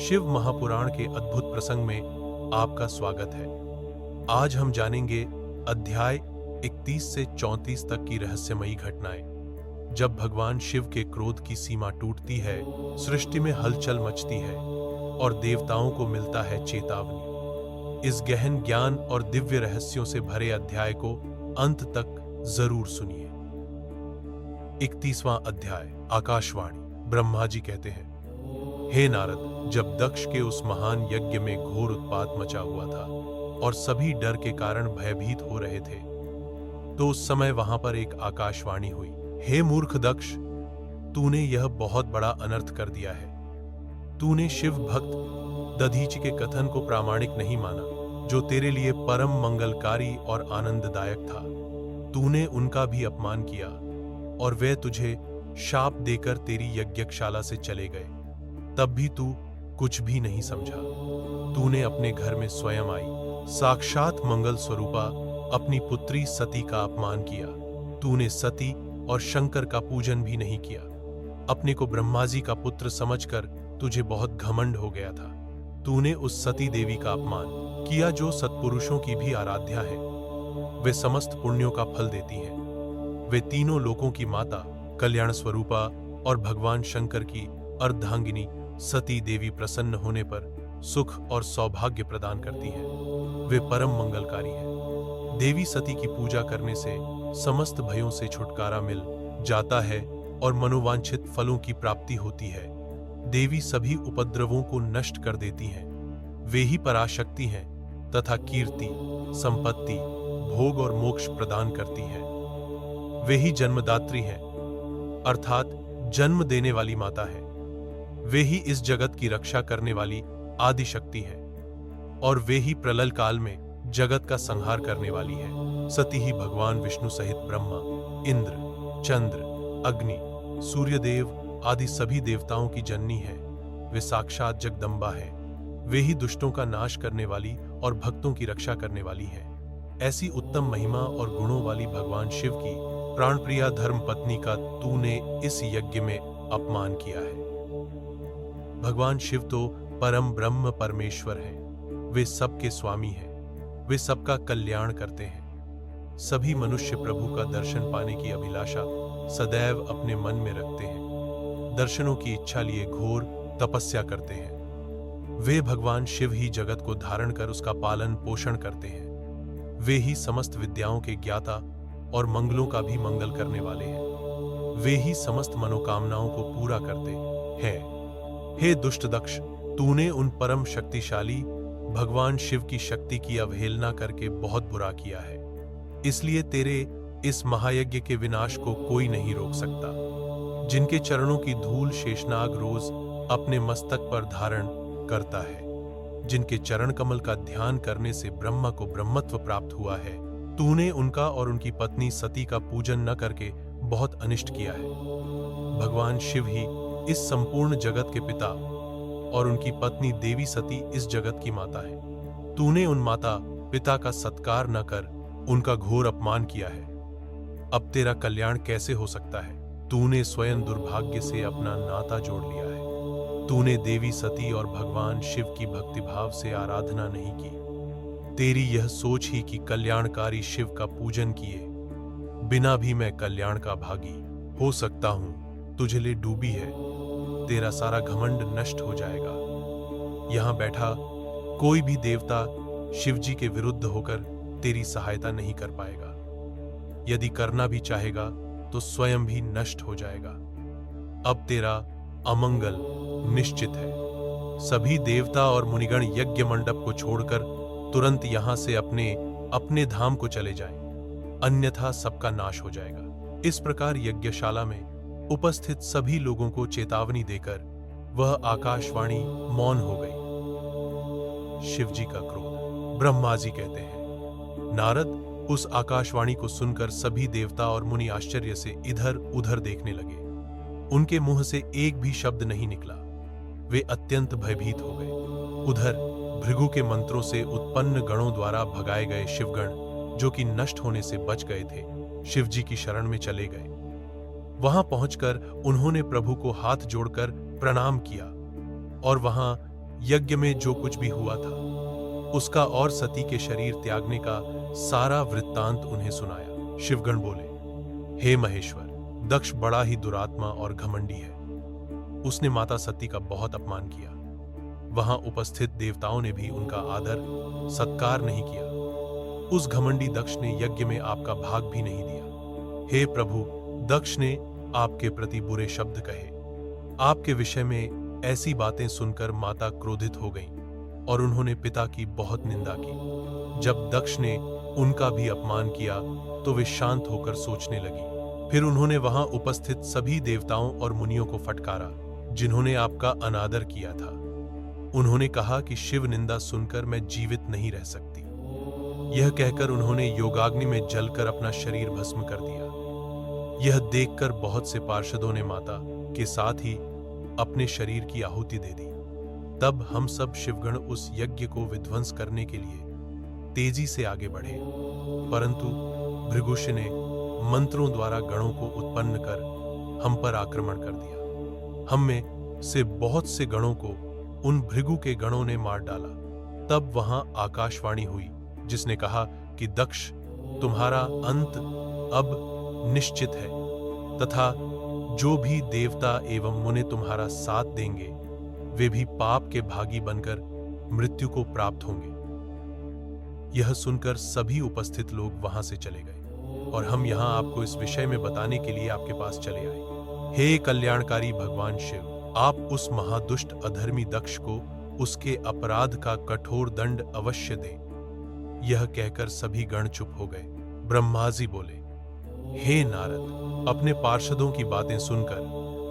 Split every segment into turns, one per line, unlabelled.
शिव महापुराण के अद्भुत प्रसंग में आपका स्वागत है। आज हम जानेंगे अध्याय 31 से 34 तक की रहस्यमयी घटनाएं। जब भगवान शिव के क्रोध की सीमा टूटती है, सृष्टि में हलचल मचती है और देवताओं को मिलता है चेतावनी। इस गहन ज्ञान और दिव्य रहस्यों से भरे अध्याय को अंत तक जरूर सुनिए। 31वां अध्याय। आकाशवाणी। ब्रह्मा जी कहते हैं, हे नारद, जब दक्ष के उस महान यज्ञ में घोर उत्पात मचा हुआ था और सभी डर के कारण भयभीत हो रहे थे, तो उस समय वहां पर एक आकाशवाणी हुई। हे मूर्ख दक्ष, तूने यह बहुत बड़ा अनर्थ कर दिया है। तूने शिव भक्त दधीचि के कथन को प्रामाणिक नहीं माना, जो तेरे लिए परम मंगलकारी और आनंददायक था। तूने उनका भी अपमान किया और वे तुझे शाप देकर तेरी यज्ञशाला से चले गए। तब भी तू कुछ भी नहीं समझा। तूने अपने घर में स्वयं आई साक्षात मंगल स्वरूपा अपनी पुत्री सती का अपमान किया। तूने सती और शंकर का पूजन भी नहीं किया। अपने को ब्रह्मा जी का पुत्र समझकर तुझे बहुत घमंड हो गया था। तूने उस सती देवी का अपमान किया जो सत्पुरुषों की भी आराध्या है। वे समस्त पुण्यों का फल देती हैं। वे तीनों लोकों की माता कल्याण स्वरूपा और भगवान शंकर की अर्धांगिनी सती देवी प्रसन्न होने पर सुख और सौभाग्य प्रदान करती हैं। वे परम मंगलकारी हैं। देवी सती की पूजा करने से समस्त भयों से छुटकारा मिल जाता है और मनोवांछित फलों की प्राप्ति होती है। देवी सभी उपद्रवों को नष्ट कर देती हैं। वे ही पराशक्ति हैं तथा कीर्ति, संपत्ति, भोग और मोक्ष प्रदान करती हैं। वे ही जन्मदात्री हैं, अर्थात जन्म देने वाली माता है। वे ही इस जगत की रक्षा करने वाली आदि शक्ति है और वे ही प्रलय काल में जगत का संहार करने वाली है। सती ही भगवान विष्णु सहित ब्रह्मा, इंद्र, चंद्र, अग्नि, सूर्यदेव आदि सभी देवताओं की जननी है। वे साक्षात जगदम्बा है। वे ही दुष्टों का नाश करने वाली और भक्तों की रक्षा करने वाली है। ऐसी उत्तम महिमा और गुणों वाली भगवान शिव की प्राणप्रिया धर्म पत्नी का तूने इस यज्ञ में अपमान किया है। भगवान शिव तो परम ब्रह्म परमेश्वर हैं। वे सबके स्वामी हैं। वे सबका कल्याण करते हैं। सभी मनुष्य प्रभु का दर्शन पाने की अभिलाषा सदैव अपने मन में रखते हैं। दर्शनों की इच्छा लिए घोर तपस्या करते हैं। वे भगवान शिव ही जगत को धारण कर उसका पालन पोषण करते हैं। वे ही समस्त विद्याओं के ज्ञाता और मंगलों का भी मंगल करने वाले हैं। वे ही समस्त मनोकामनाओं को पूरा करते हैं। हे दुष्ट दक्ष, तूने उन परम शक्तिशाली भगवान शिव की शक्ति की अवहेलना करके बहुत बुरा किया है। इसलिए तेरे इस महायज्ञ के विनाश को कोई नहीं रोक सकता। जिनके चरणों की धूल शेषनाग रोज अपने मस्तक पर धारण करता है, जिनके चरण कमल का ध्यान करने से ब्रह्मा को ब्रह्मत्व प्राप्त हुआ है, तूने उनका और उनकी पत्नी सती का पूजन न करके बहुत अनिष्ट किया है। भगवान शिव ही इस संपूर्ण जगत के पिता और उनकी पत्नी देवी सती इस जगत की माता है। तूने उन माता पिता का सत्कार न कर उनका घोर अपमान किया है। अब तेरा कल्याण कैसे हो सकता है? तूने स्वयं दुर्भाग्य से अपना नाता जोड़ लिया है। तूने देवी सती और भगवान शिव की भक्तिभाव से आराधना नहीं की। तेरी यह सोच ही कि कल्याणकारी शिव का पूजन किए बिना भी मैं कल्याण का भागी हो सकता हूं, तुझे ले डूबी है। तेरा सारा घमंड नष्ट हो जाएगा। यहां बैठा कोई भी देवता शिवजी के विरुद्ध होकर तेरी सहायता नहीं कर पाएगा। यदि करना भी चाहेगा तो स्वयं भी नष्ट हो जाएगा। अब तेरा अमंगल निश्चित है। सभी देवता और मुनिगण यज्ञ मंडप को छोड़कर तुरंत यहां से अपने धाम को चले जाएं, अन्यथा सबका नाश हो जाएगा। इस प्रकार यज्ञशाला में उपस्थित सभी लोगों को चेतावनी देकर वह आकाशवाणी मौन हो गई। शिवजी का क्रोध। ब्रह्मा जी कहते हैं, नारद, उस आकाशवाणी को सुनकर सभी देवता और मुनि आश्चर्य से इधर उधर देखने लगे। उनके मुंह से एक भी शब्द नहीं निकला। वे अत्यंत भयभीत हो गए। उधर भृगु के मंत्रों से उत्पन्न गणों द्वारा भगाए गए शिवगण, जो कि नष्ट होने से बच गए थे, शिवजी की शरण में चले गए। वहां पहुंचकर उन्होंने प्रभु को हाथ जोड़कर प्रणाम किया और वहां यज्ञ में जो कुछ भी हुआ था उसका और सती के शरीर त्यागने का सारा वृत्तांत उन्हें सुनाया। शिवगण बोले, हे महेश्वर, दक्ष बड़ा ही दुरात्मा और घमंडी है। उसने माता सती का बहुत अपमान किया। वहां उपस्थित देवताओं ने भी उनका आदर सत्कार नहीं किया। उस घमंडी दक्ष ने यज्ञ में आपका भाग भी नहीं दिया। हे प्रभु, दक्ष ने आपके प्रति बुरे शब्द कहे। आपके विषय में ऐसी बातें सुनकर माता क्रोधित हो गईं और उन्होंने पिता की बहुत निंदा की। जब दक्ष ने उनका भी अपमान किया तो वे शांत होकर सोचने लगी। फिर उन्होंने वहां उपस्थित सभी देवताओं और मुनियों को फटकारा जिन्होंने आपका अनादर किया था। उन्होंने कहा कि शिव निंदा सुनकर मैं जीवित नहीं रह सकती। यह कहकर उन्होंने योगाग्नि में जलकर अपना शरीर भस्म कर दिया। यह देखकर बहुत से पार्षदों ने माता के साथ ही अपने शरीर की आहुति दे दी। तब हम सब शिवगण उस यज्ञ को विध्वंस करने के लिए तेजी से आगे बढ़े, परंतु भृगुषि ने मंत्रों द्वारा गणों को उत्पन्न कर हम पर आक्रमण कर दिया। हम में से बहुत से गणों को उन भृगु के गणों ने मार डाला। तब वहां आकाशवाणी हुई जिसने कहा कि दक्ष, तुम्हारा अंत अब निश्चित है तथा जो भी देवता एवं मुनि तुम्हारा साथ देंगे वे भी पाप के भागी बनकर मृत्यु को प्राप्त होंगे। यह सुनकर सभी उपस्थित लोग वहां से चले गए और हम यहां आपको इस विषय में बताने के लिए आपके पास चले आए। हे कल्याणकारी भगवान शिव, आप उस महादुष्ट अधर्मी दक्ष को उसके अपराध का कठोर दंड अवश्य दें। यह कहकर सभी गण चुप हो गए। ब्रह्मा जी बोले, हे नारद, अपने पार्षदों की बातें सुनकर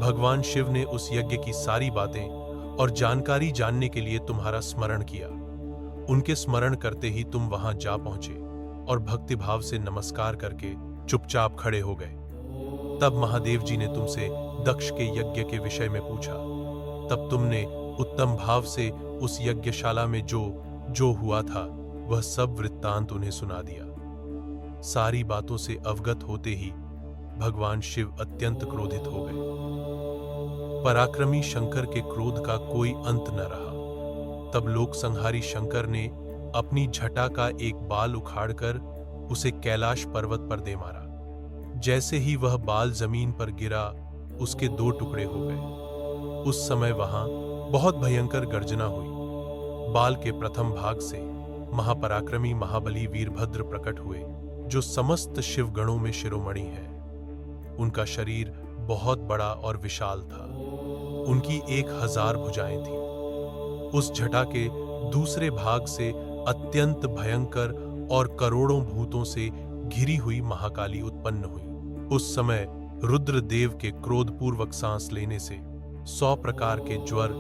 भगवान शिव ने उस यज्ञ की सारी बातें और जानकारी जानने के लिए तुम्हारा स्मरण किया। उनके स्मरण करते ही तुम वहां जा पहुंचे और भक्तिभाव से नमस्कार करके चुपचाप खड़े हो गए। तब महादेव जी ने तुमसे दक्ष के यज्ञ के विषय में पूछा। तब तुमने उत्तम भाव से उस यज्ञशाला में जो हुआ था वह सब वृत्तांत उन्हें सुना दिया। सारी बातों से अवगत होते ही भगवान शिव अत्यंत क्रोधित हो गए। पराक्रमी शंकर के क्रोध का कोई अंत न रहा। तब लोक संहारी शंकर ने अपनी जटा का एक बाल उखाड़कर उसे कैलाश पर्वत पर दे मारा। जैसे ही वह बाल जमीन पर गिरा उसके 2 टुकड़े हो गए। उस समय वहां बहुत भयंकर गर्जना हुई। बाल के प्रथम भाग से महापराक्रमी महाबली वीरभद्र प्रकट हुए जो समस्त शिवगणों में शिरोमणि है। उनका शरीर बहुत बड़ा और विशाल था। उनकी 1000 भुजाएं थीं। उस जटा के दूसरे भाग से अत्यंत भयंकर और करोड़ों भूतों से घिरी हुई महाकाली उत्पन्न हुई। उस समय रुद्रदेव के क्रोधपूर्वक सांस लेने से 100 प्रकार के ज्वर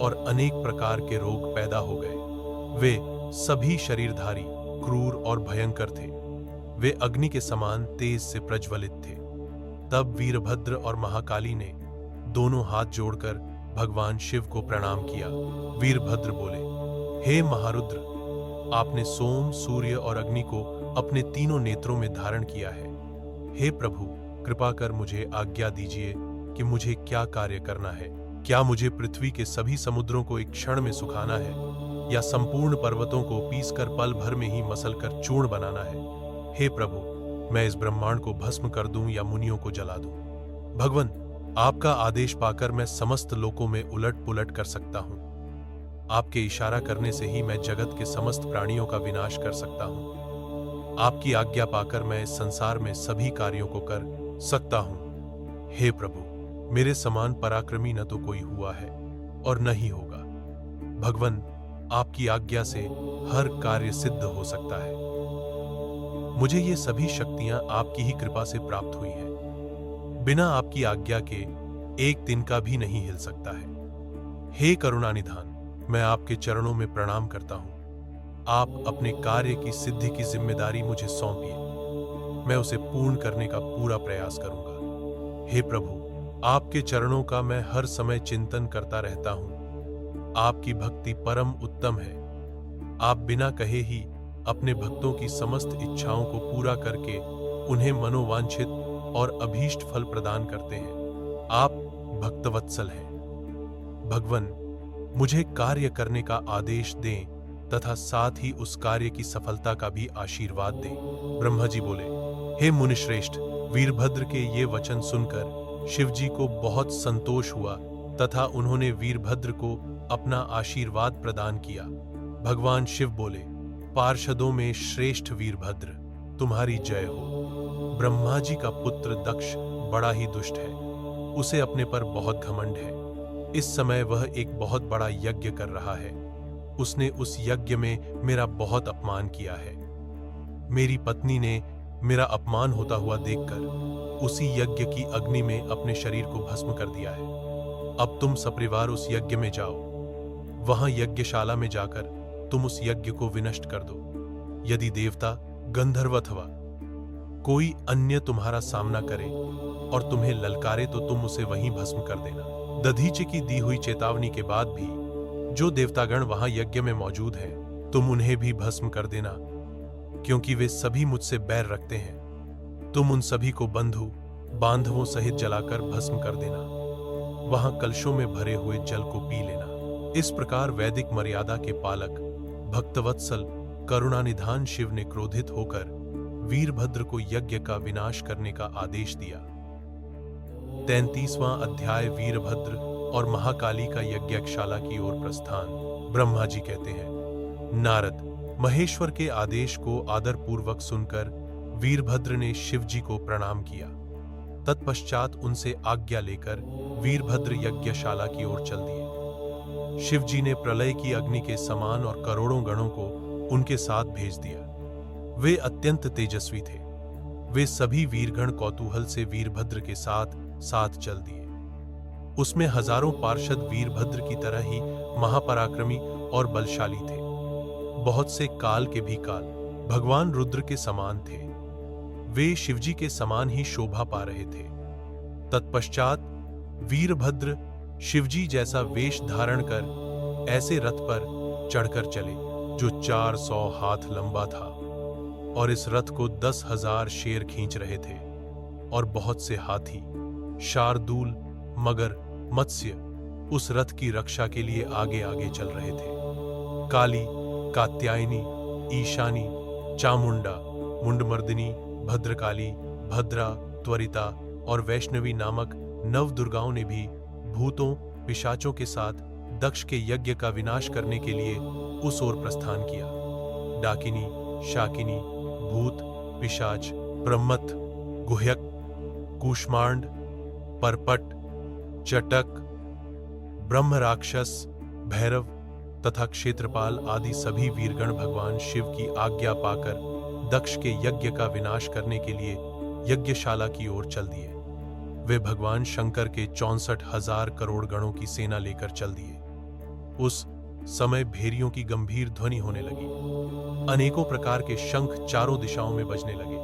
और अनेक प्रकार के रोग पैदा हो गए। वे सभी शरीरधारी, क्रूर और भयंकर थे। वे अग्नि के समान तेज से प्रज्वलित थे। तब वीरभद्र और महाकाली ने दोनों हाथ जोड़कर भगवान शिव को प्रणाम किया। वीरभद्र बोले, हे महारुद्र, आपने सोम, सूर्य और अग्नि को अपने तीनों नेत्रों में धारण किया है। हे प्रभु, कृपा कर मुझे आज्ञा दीजिए कि मुझे क्या कार्य करना है। क्या मुझे पृथ्वी के सभी समुद्रों को एक क्षण में सुखाना है या संपूर्ण पर्वतों को पीसकर पल भर में ही मसलकर चूर्ण बनाना है? हे प्रभु, मैं इस ब्रह्मांड को भस्म कर दूं या मुनियों को जला दूं? भगवान, आपका आदेश पाकर मैं समस्त लोकों में उलट पुलट कर सकता हूं। आपके इशारा करने से ही मैं जगत के समस्त प्राणियों का विनाश कर सकता हूं। आपकी आज्ञा पाकर मैं इस संसार में सभी कार्यों को कर सकता हूं। हे प्रभु, मेरे समान पराक्रमी न तो कोई हुआ है और न ही होगा। भगवान, आपकी आज्ञा से हर कार्य सिद्ध हो सकता है। मुझे ये सभी शक्तियां आपकी ही कृपा से प्राप्त हुई हैं। बिना आपकी आज्ञा के एक दिन का भी नहीं हिल सकता है। हे करुणानिधान, मैं आपके चरणों में प्रणाम करता हूं। आप अपने कार्य की सिद्धि की जिम्मेदारी मुझे सौंपिए। मैं उसे पूर्ण करने का पूरा प्रयास करूंगा। हे प्रभु, आपके चरणों का मैं हर समय चिंतन करता रहता हूं। आपकी भक्ति परम उत्तम है। आप बिना कहे ही अपने भक्तों की समस्त इच्छाओं को पूरा करके उन्हें मनोवांछित और अभीष्ट फल प्रदान करते हैं। आप भक्तवत्सल हैं। भगवान, मुझे कार्य करने का आदेश दें तथा साथ ही उस कार्य की सफलता का भी आशीर्वाद दें। ब्रह्मा जी बोले, हे मुनिश्रेष्ठ, वीरभद्र के ये वचन सुनकर शिव जी को बहुत संतोष हुआ तथा उन्होंने वीरभद्र को अपना आशीर्वाद प्रदान किया। भगवान शिव बोले, पार्षदों में श्रेष्ठ वीरभद्र, तुम्हारी जय हो। ब्रह्मा जी का पुत्र दक्ष बड़ा ही दुष्ट है, उसे अपने पर बहुत घमंड है। इस समय वह एक बहुत बड़ा यज्ञ कर रहा है। उसने उस यज्ञ में मेरा बहुत अपमान किया है। मेरी पत्नी ने मेरा अपमान होता हुआ देखकर उसी यज्ञ की अग्नि में अपने शरीर को भस्म कर दिया है। अब तुम सपरिवार उस यज्ञ में जाओ। वहां यज्ञशाला में जाकर तुम उस यज्ञ को विनष्ट कर दो। यदि देवता, गंधर्व अथवा कोई अन्य तुम्हारा सामना करे और तुम्हें ललकारे तो तुम उसे वहीं भस्म कर देना। दधीचि की दी हुई चेतावनी के बाद भी जो देवतागण वहां यज्ञ में मौजूद हैं, तुम उन्हें भी भस्म कर देना, क्योंकि वे सभी मुझसे बैर रखते हैं। तुम उन सभी को बंधु बांधवों सहित जलाकर भस्म कर देना। वहां कलशों में भरे हुए जल को पी लेना। इस प्रकार वैदिक मर्यादा के पालक भक्तवत्सल करुणानिधान शिव ने क्रोधित होकर वीरभद्र को यज्ञ का विनाश करने का आदेश दिया। 33वां अध्याय वीरभद्र और महाकाली का यज्ञशाला की ओर प्रस्थान। ब्रह्मा जी कहते हैं, नारद, महेश्वर के आदेश को आदरपूर्वक सुनकर वीरभद्र ने शिव जी को प्रणाम किया। तत्पश्चात उनसे आज्ञा लेकर वीरभद्र यज्ञशाला की ओर चल दिए। शिव जी ने प्रलय की अग्नि के समान और करोड़ों गणों को उनके साथ भेज दिया। वे अत्यंत तेजस्वी थे। वे सभी वीरगण कौतूहल से वीरभद्र के साथ साथ चल दिए। उसमें हजारों पार्षद वीरभद्र की तरह ही महापराक्रमी और बलशाली थे। बहुत से काल के भी काल भगवान रुद्र के समान थे। वे शिवजी के समान ही शोभा पा रहे थे। तत्पश्चात वीरभद्र शिवजी जैसा वेश धारण कर ऐसे रथ पर चढ़कर चले जो 400 हाथ लंबा था, और इस रथ को 10,000 शेर खींच रहे थे, और बहुत से हाथी, शार्दूल, मगर, मत्स्य उस रथ की रक्षा के लिए आगे आगे चल रहे थे। काली, कात्यायनी, ईशानी, चामुंडा, मुंडमर्दिनी, भद्रकाली, भद्रा, त्वरिता और वैष्णवी नामक नवदुर्गाओं ने भी भूतों, पिशाचों के साथ दक्ष के यज्ञ का विनाश करने के लिए उस ओर प्रस्थान किया। डाकिनी, शाकिनी, भूत, पिशाच, ब्रह्मत, गुह्यक, कूष्मांड, परपट, चटक, ब्रह्म राक्षस, भैरव तथा क्षेत्रपाल आदि सभी वीरगण भगवान शिव की आज्ञा पाकर दक्ष के यज्ञ का विनाश करने के लिए यज्ञशाला की ओर चल दिए। वे भगवान शंकर के 64,000 करोड़ गणों की सेना लेकर चल दिए। उस समय भेरियों की गंभीर ध्वनि होने लगी। अनेकों प्रकार के शंख चारों दिशाओं में बजने लगे।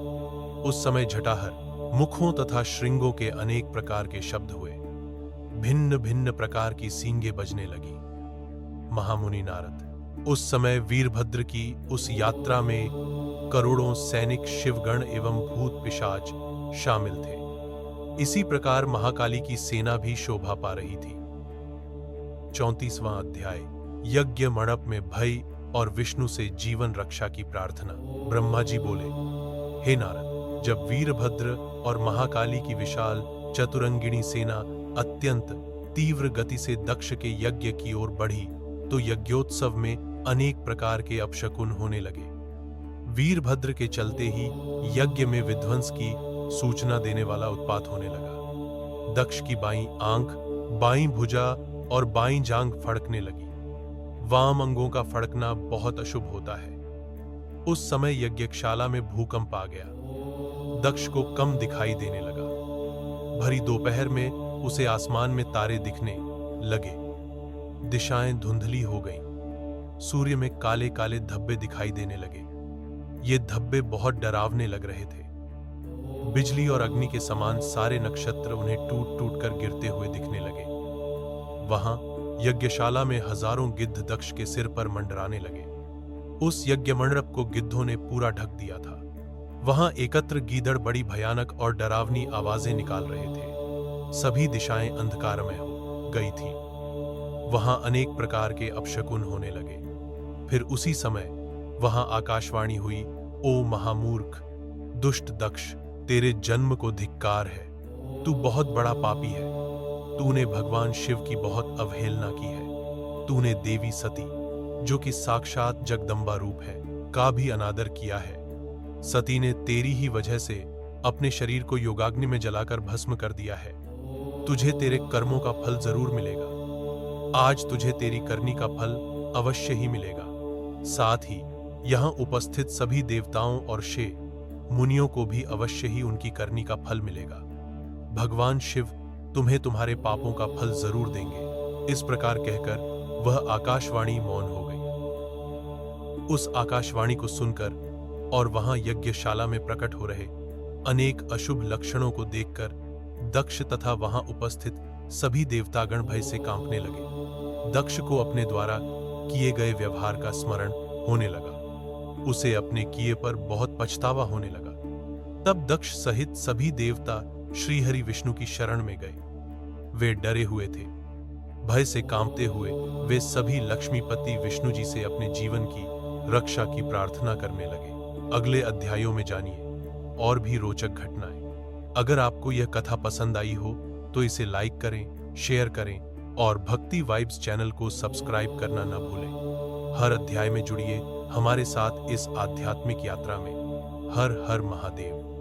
उस समय झटाहर, मुखों तथा श्रृंगों के अनेक प्रकार के शब्द हुए। भिन्न भिन्न प्रकार की सींगे बजने लगी। महामुनि नारद, उस समय वीरभद्र की उस यात्रा में करोड़ों सैनिक, शिवगण एवं भूत पिशाच शामिल थे। इसी प्रकार महाकाली की सेना भी शोभा पा रही थी। 34वां अध्याय, यज्ञ मंडप में भय और विष्णु से जीवन रक्षा की प्रार्थना। ब्रह्मा जी बोले, हे नारद, जब वीरभद्र और महाकाली की विशाल चतुरंगिणी सेना अत्यंत तीव्र गति से दक्ष के यज्ञ की ओर बढ़ी तो यज्ञोत्सव में अनेक प्रकार के अपशकुन होने लगे। वीरभद्र के चलते ही यज्ञ में विध्वंस की सूचना देने वाला उत्पात होने लगा। दक्ष की बाईं आंख, बाईं भुजा और बाईं जांघ फड़कने लगी। वाम अंगों का फड़कना बहुत अशुभ होता है। उस समय यज्ञशाला में भूकंप आ गया। दक्ष को कम दिखाई देने लगा। भरी दोपहर में उसे आसमान में तारे दिखने लगे। दिशाएं धुंधली हो गईं। सूर्य में काले काले धब्बे दिखाई देने लगे। ये धब्बे बहुत डरावने लग रहे थे। बिजली और अग्नि के समान सारे नक्षत्र उन्हें टूट टूट कर गिरते हुए दिखने लगे। वहां यज्ञशाला में हजारों गिद्ध दक्ष के सिर पर मंडराने लगे। उस यज्ञ मंडप को गिद्धों ने पूरा ढक दिया था। वहां एकत्र गीदड़ बड़ी भयानक और डरावनी आवाजें निकाल रहे थे। सभी दिशाएं अंधकारमय हो गई थी। वहां अनेक प्रकार के अपशकुन होने लगे। फिर उसी समय वहां आकाशवाणी हुई, ओ महामूर्ख, दुष्ट दक्ष, तेरे जन्म को धिक्कार है। तू बहुत बड़ा पापी है। तूने भगवान शिव की बहुत अवहेलना की है। तूने देवी सती, जो कि साक्षात जगदम्बा रूप है, का भी अनादर किया है। सती ने तेरी ही वजह से अपने शरीर को योगाग्नि में जलाकर भस्म कर दिया है। तुझे तेरे कर्मों का फल जरूर मिलेगा। आज तुझे तेरी करनी का फल अवश्य ही मिलेगा। साथ ही यहाँ उपस्थित सभी देवताओं और शे मुनियों को भी अवश्य ही उनकी करनी का फल मिलेगा। भगवान शिव तुम्हें तुम्हारे पापों का फल जरूर देंगे। इस प्रकार कहकर वह आकाशवाणी मौन हो गई। उस आकाशवाणी को सुनकर और वहां यज्ञशाला में प्रकट हो रहे अनेक अशुभ लक्षणों को देखकर दक्ष तथा वहां उपस्थित सभी देवतागण भय से कांपने लगे। दक्ष को अपने द्वारा किए गए व्यवहार का स्मरण होने लगा। उसे अपने किए पर बहुत पछतावा होने लगा। तब दक्ष सहित सभी देवता श्रीहरि विष्णु की शरण में गए। वे डरे हुए थे। भय से कांपते हुए वे सभी लक्ष्मीपति विष्णु जी से अपने जीवन की रक्षा की प्रार्थना करने लगे। अगले अध्यायों में जानिए और भी रोचक घटनाएं। अगर आपको यह कथा पसंद आई हो तो इसे लाइक करें, शेयर करें और भक्ति वाइब्स चैनल को सब्सक्राइब करना न भूलें। हर अध्याय में जुड़िए हमारे साथ इस आध्यात्मिक यात्रा में। हर हर महादेव।